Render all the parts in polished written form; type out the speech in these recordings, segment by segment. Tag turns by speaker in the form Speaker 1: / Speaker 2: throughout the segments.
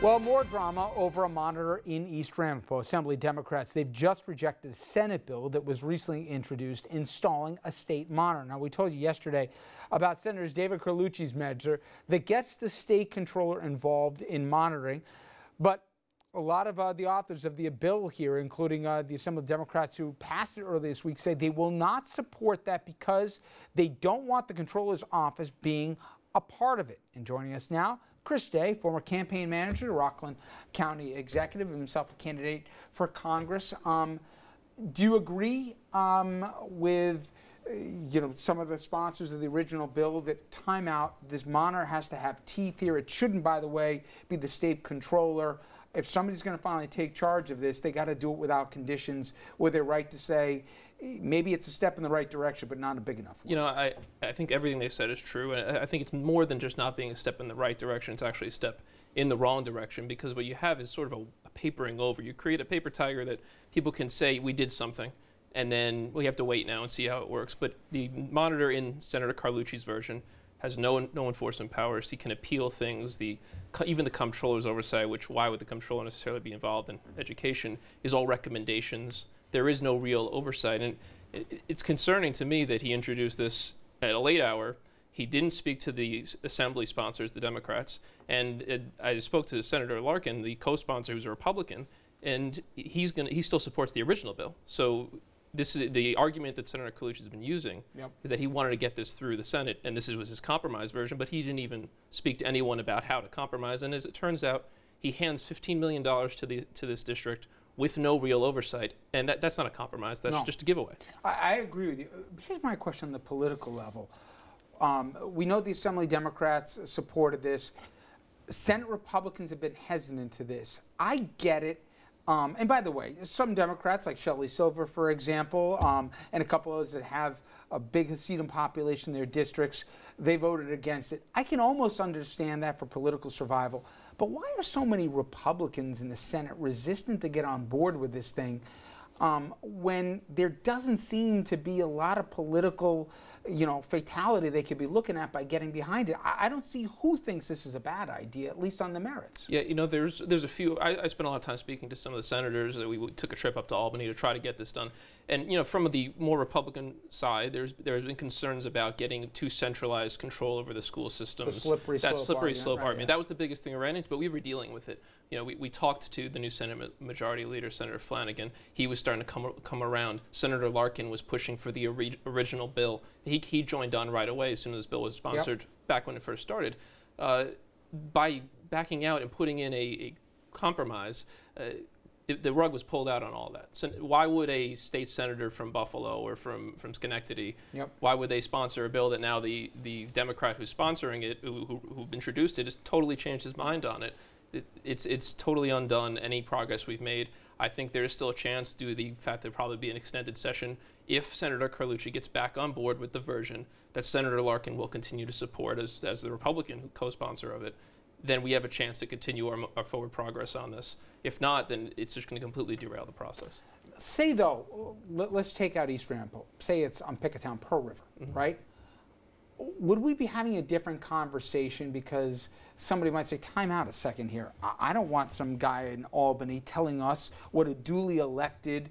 Speaker 1: Well, more drama over a monitor in East Ramapo. Assembly Democrats, they've just rejected a Senate bill that was recently introduced installing a state monitor. Now, we told you yesterday about Senator David Carlucci's measure that gets the state controller involved in monitoring. But a lot of the authors of the bill here, including the Assembly Democrats who passed it earlier this week, say they will not support that because they don't want the controller's office being a part of it. And joining us now, Chris Day, former campaign manager, Rockland County executive, himself a candidate for Congress. Do you agree with some of the sponsors of the original bill that timeout, this monitor has to have teeth here? It shouldn't, by the way, be the state controller. If somebody's going to finally take charge of this, they got to do it without conditions, with their right to say maybe it's a step in the right direction, but not a big enough one.
Speaker 2: I think everything they said is true, and I think it's more than just not being a step in the right direction. It's actually a step in the wrong direction, because what you have is sort of a papering over. You create a paper tiger that people can say we did something, and then we have to wait now and see how it works. But the monitor in Senator Carlucci's version has no enforcement powers. He can appeal things. Even the comptroller's oversight, which why would the comptroller necessarily be involved in education, is all recommendations. There is no real oversight. And it's concerning to me that he introduced this at a late hour. He didn't speak to the assembly sponsors, the Democrats. And I spoke to Senator Larkin, the co-sponsor, who's a Republican, and he still supports the original bill. So this is the argument that Senator Carlucci has been using, is that he wanted to get this through the Senate, and this was his compromise version, but he didn't even speak to anyone about how to compromise. And as it turns out, he hands $15 million to this district with no real oversight, and that's not a compromise. That's just a giveaway.
Speaker 1: I agree with you. Here's my question on the political level. We know the Assembly Democrats supported this. Senate Republicans have been hesitant to this. I get it. And by the way, some Democrats, like Shelley Silver, for example, and a couple others that have a big Hasidim population in their districts, they voted against it. I can almost understand that for political survival. But why are so many Republicans in the Senate resistant to get on board with this thing when there doesn't seem to be a lot of political fatality they could be looking at by getting behind it? I don't see who thinks this is a bad idea, at least on the merits.
Speaker 2: Yeah, there's a few. I spent a lot of time speaking to some of the senators. We took a trip up to Albany to try to get this done. And from the more Republican side, there's been concerns about getting too centralized control over the school systems.
Speaker 1: The slippery slope
Speaker 2: argument. That was the biggest thing we ran into, but we were dealing with it. We talked to the new Senate Majority Leader, Senator Flanagan. He was starting to come around. Senator Larkin was pushing for the original bill. He joined on right away as soon as this bill was sponsored, back when it first started. By backing out and putting in a compromise, the rug was pulled out on all that. So why would a state senator from Buffalo or from Schenectady, why would they sponsor a bill that now the Democrat who's sponsoring it, who introduced it, has totally changed his mind on it? It's totally undone any progress we've made. I think there's still a chance, due to the fact there'll probably be an extended session, if Senator Carlucci gets back on board with the version that Senator Larkin will continue to support as the Republican co-sponsor of it, then we have a chance to continue our forward progress on this. If not, then it's just going to completely derail the process.
Speaker 1: Say, though, let's take out East Ramapo. Say it's on Picketown, Pearl River, right? Would we be having a different conversation because somebody might say, time out a second here. I don't want some guy in Albany telling us what a duly elected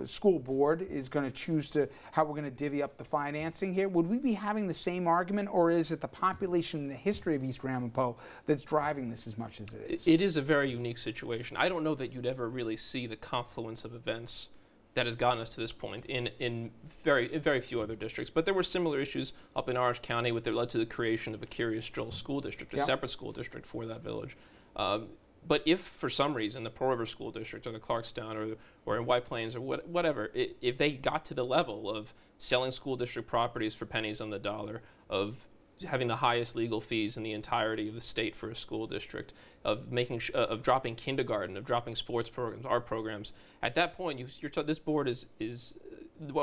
Speaker 1: school board is going to choose to, how we're going to divvy up the financing here. Would we be having the same argument, or is it the population and the history of East Ramapo that's driving this as much as it is?
Speaker 2: It is a very unique situation. I don't know that you'd ever really see the confluence of events that has gotten us to this point in very few other districts. But there were similar issues up in Orange County that led to the creation of a Curious Joel School District, a separate school district for that village. But if for some reason the Pearl River School District or the Clarkstown or in White Plains or whatever, if they got to the level of selling school district properties for pennies on the dollar, of having the highest legal fees in the entirety of the state for a school district, of dropping kindergarten, of dropping sports programs, art programs, at that point, this board is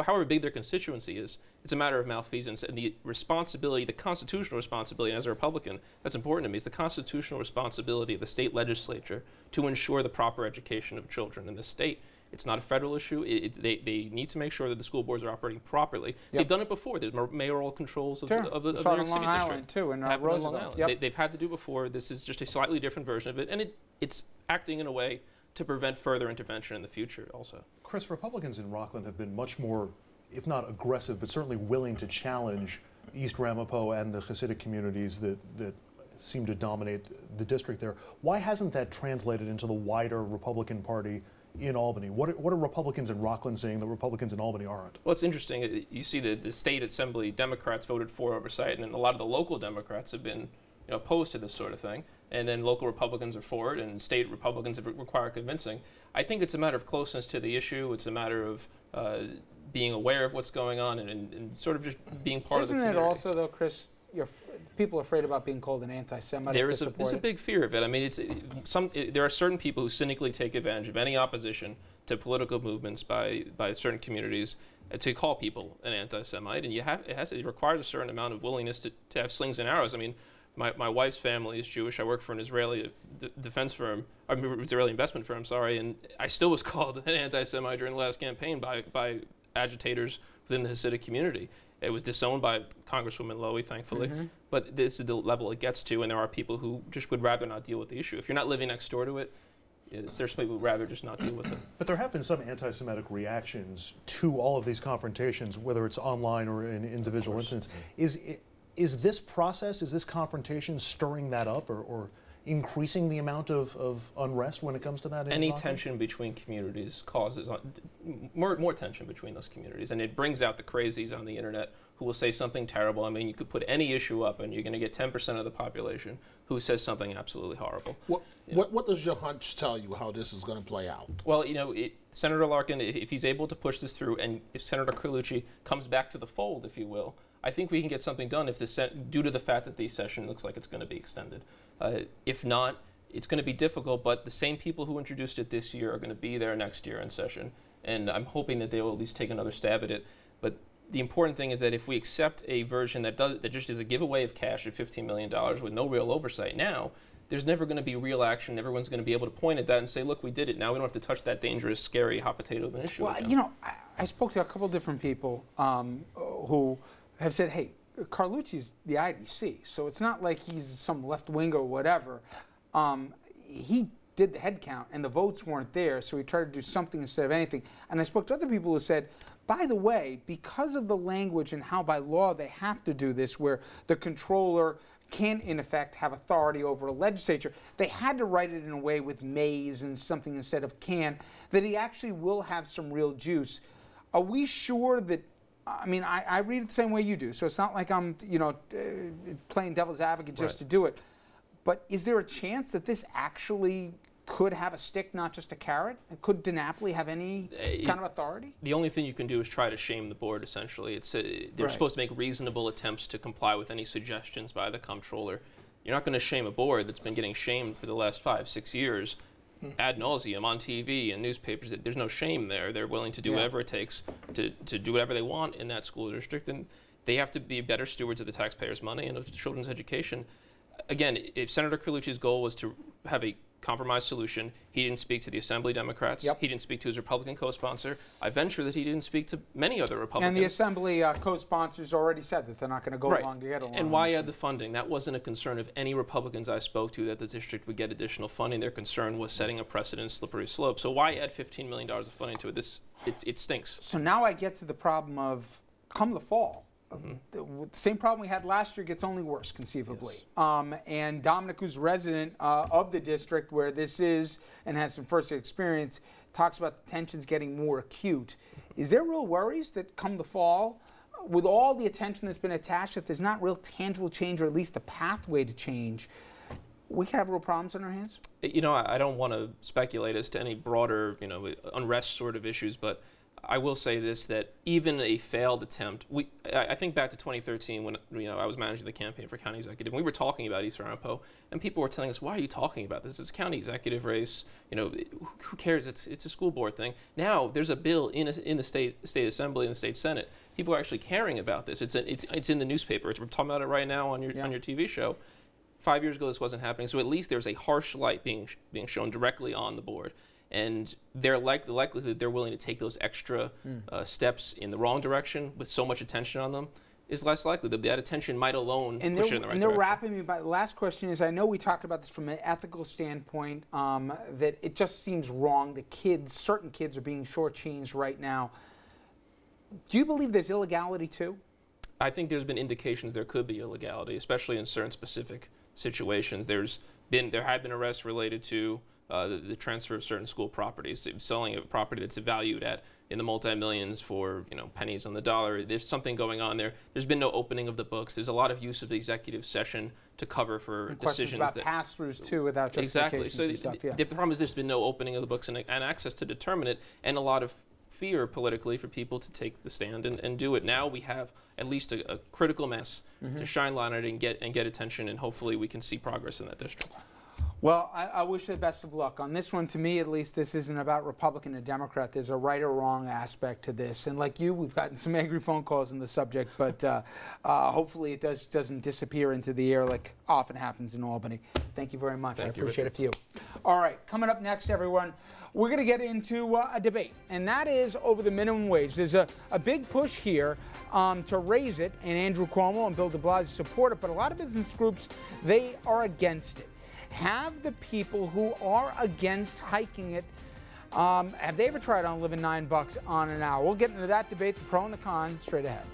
Speaker 2: however big their constituency is, it's a matter of malfeasance, and the responsibility, the constitutional responsibility, and as a Republican, that's important to me, is the constitutional responsibility of the state legislature to ensure the proper education of children in the state. It's not a federal issue. They need to make sure that the school boards are operating properly.
Speaker 1: Yep.
Speaker 2: They've done it before. There's mayoral controls of the New York City district
Speaker 1: too, and
Speaker 2: on Long
Speaker 1: Roosevelt.
Speaker 2: Island.
Speaker 1: Yep.
Speaker 2: They've had to do before. This is just a slightly different version of it, and it's acting in a way to prevent further intervention in the future also.
Speaker 3: Chris, Republicans in Rockland have been much more, if not aggressive, but certainly willing to challenge East Ramapo and the Hasidic communities that seem to dominate the district there. Why hasn't that translated into the wider Republican Party in Albany? What are Republicans in Rockland saying that Republicans in Albany aren't?
Speaker 2: Well, it's interesting. You see the state assembly Democrats voted for oversight, and a lot of the local Democrats have been opposed to this sort of thing. And then local Republicans are for it, and state Republicans have required convincing. I think it's a matter of closeness to the issue. It's a matter of being aware of what's going on and sort of just being part of the community.
Speaker 1: Isn't it also, though, Chris, people are afraid about being called an anti-Semite?
Speaker 2: There's a big fear of it. I mean, there are certain people who cynically take advantage of any opposition to political movements by certain communities to call people an anti-Semite, and it requires a certain amount of willingness to have slings and arrows. I mean, my wife's family is Jewish. I work for an Israeli defense firm, Israeli investment firm, sorry, and I still was called an anti-Semite during the last campaign by agitators within the Hasidic community. It was disowned by Congresswoman Lowy, thankfully, but this is the level it gets to, and there are people who just would rather not deal with the issue. If you're not living next door to it, there's people who would rather just not deal with it.
Speaker 3: But there have been some anti-Semitic reactions to all of these confrontations, whether it's online or in individual incidents. Is this process, is this confrontation stirring that up or increasing the amount of unrest when it comes to that?
Speaker 2: Any tension between communities causes more tension between those communities, and it brings out the crazies on the internet who will say something terrible. I mean, you could put any issue up and you're going to get 10% of the population who says something absolutely horrible.
Speaker 4: What does your hunch tell you how this is going to play out?
Speaker 2: Well, Senator Larkin, if he's able to push this through, and if Senator Carlucci comes back to the fold, if you will, I think we can get something done due to the fact that the session looks like it's going to be extended. If not, it's going to be difficult, but the same people who introduced it this year are going to be there next year in session, and I'm hoping that they will at least take another stab at it. But the important thing is that if we accept a version that just is a giveaway of cash of $15 million with no real oversight now, there's never going to be real action. Everyone's going to be able to point at that and say, look, we did it. Now we don't have to touch that dangerous, scary, hot potato of an issue.
Speaker 1: Well, I spoke to a couple different people who have said, hey, Carlucci's the IDC, so it's not like he's some left wing or whatever. He did the head count, and the votes weren't there, so he tried to do something instead of anything. And I spoke to other people who said, by the way, because of the language and how by law they have to do this, where the controller can, in effect, have authority over a legislature, they had to write it in a way with mays and something instead of can, that he actually will have some real juice. Are we sure that, I mean, I read it the same way you do, so it's not like I'm, playing devil's advocate just to do it. But is there a chance that this actually could have a stick, not just a carrot? And could DiNapoli have any kind of authority?
Speaker 2: The only thing you can do is try to shame the board, essentially. They're supposed to make reasonable attempts to comply with any suggestions by the comptroller. You're not going to shame a board that's been getting shamed for the last 5-6 years ad nauseum on TV and newspapers. There's no shame there. They're willing to do whatever it takes to do whatever they want in that school district, and they have to be better stewards of the taxpayers' money and of children's education. Again, if Senator Carlucci's goal was to have a compromise solution, he didn't speak to the Assembly Democrats. He didn't speak to his Republican co-sponsor. I venture that he didn't speak to many other Republicans.
Speaker 1: And the Assembly co-sponsors already said that they're not going to go along to get along.
Speaker 2: And why add the funding? That wasn't a concern of any Republicans I spoke to, that the district would get additional funding. Their concern was setting a precedent, slippery slope. So why add $15 million of funding to it? It stinks.
Speaker 1: So now I get to the problem of, come the fall, the same problem we had last year gets only worse, conceivably. And Dominic, who's resident of the district where this is and has some first experience, talks about the tensions getting more acute. Is there real worries that come the fall, with all the attention that's been attached, if there's not real tangible change or at least a pathway to change, we could have real problems on our hands?
Speaker 2: I don't want to speculate as to any broader, unrest sort of issues, but I will say this, that even a failed attempt, I think back to 2013 when I was managing the campaign for county executive, and we were talking about East Ramapo, and people were telling us, why are you talking about this? It's a county executive race, who cares? It's a school board thing. Now there's a bill in the state assembly and the state senate. People are actually caring about this. It's in the newspaper. We're talking about it right now on your TV show. 5 years ago this wasn't happening, so at least there's a harsh light being shown directly on the board. and the likelihood they're willing to take those extra steps in the wrong direction with so much attention on them is less likely. That attention might alone push it in the right direction.
Speaker 1: And they're wrapping me by the last question is, I know we talked about this from an ethical standpoint, that it just seems wrong that certain kids are being shortchanged right now. Do you believe there's illegality too?
Speaker 2: I think there's been indications there could be illegality, especially in certain specific situations. There have been arrests related to the transfer of certain school properties, selling a property that's valued in the multi-millions for pennies on the dollar. There's something going on there. There's been no opening of the books. There's a lot of use of the executive session to cover for decisions
Speaker 1: about pass-throughs too, without justifications.
Speaker 2: Exactly. So the problem is there's been no opening of the books and access to determine it, and a lot of fear politically for people to take the stand and do it. Now we have at least a critical mess to shine light on it and get attention, and hopefully we can see progress in that district.
Speaker 1: Well, I wish you the best of luck. On this one, to me at least, this isn't about Republican and Democrat. There's a right or wrong aspect to this. And like you, we've gotten some angry phone calls on the subject, but hopefully it doesn't disappear into the air like often happens in Albany. Thank you very much. I appreciate it for you. All right, coming up next, everyone, we're going to get into a debate, and that is over the minimum wage. There's a big push here to raise it, and Andrew Cuomo and Bill de Blasio support it, but a lot of business groups, they are against it. Have the people who are against hiking it, have they ever tried on living $9 on an hour? We'll get into that debate, the pro and the con, straight ahead.